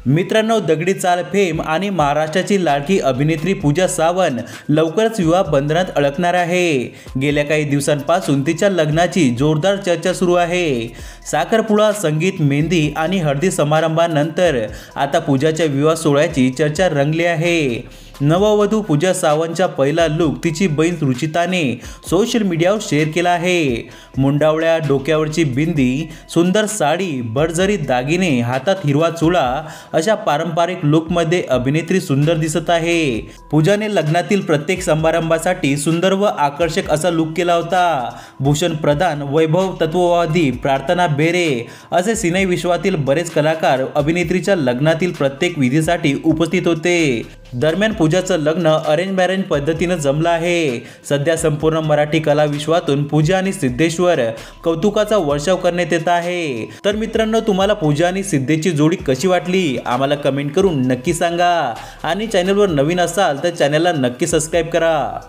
मित्रांनो, दगडी चाल फेम आणि महाराष्ट्राची लाडकी अभिनेत्री पूजा सावंत लवकरच विवाह बंधनात अडकणार आहे। गेल्या काही दिवसांपासून तिच्या लग्नाची जोरदार चर्चा सुरू आहे। साखरपुडा, संगीत, मेहंदी आणि हळदी समारंभानंतर आता पूजाच्या विवाह सोहळ्याची चर्चा रंगली आहे। नववधू पूजा सावंतचा पहिला लुक तिची बहीण रुचिताने सोशल मीडियावर शेअर केला आहे। मुंडावळ्या, डोक्यावरची बिंदी, सुंदर साडी, भरजरी दागिने, हातात हिरवा चुडा अशा पारंपरिक लुकमध्ये अभिनेत्री सुंदर दिसत आहे। पूजाने लग्नातील प्रत्येक समारंभासाठी सुंदर व आकर्षक असा लुक केला होता। भूषण प्रधान, वैभव तत्ववादी, प्रार्थना बेरे असे सिने विश्वातील बरेच कलाकार अभिनेत्रीच्या लग्नातील प्रत्येक विधीसाठी उपस्थित होते। दरम्यान पूजाचं लग्न अरेंज मॅरेज पद्धतीने जमलं आहे। सध्या संपूर्ण मराठी कला विश्वातून पूजा आणि सिद्धेश्वर कौतुकाचा वर्षाव करण्यात येत आहे। तर मित्रांनो, तुम्हाला पूजा आणि सिद्धेची जोडी कशी वाटली आम्हाला कमेंट करून नक्की सांगा आणि चॅनलवर नवीन असाल तर चॅनलला नक्की सबस्क्राईब करा।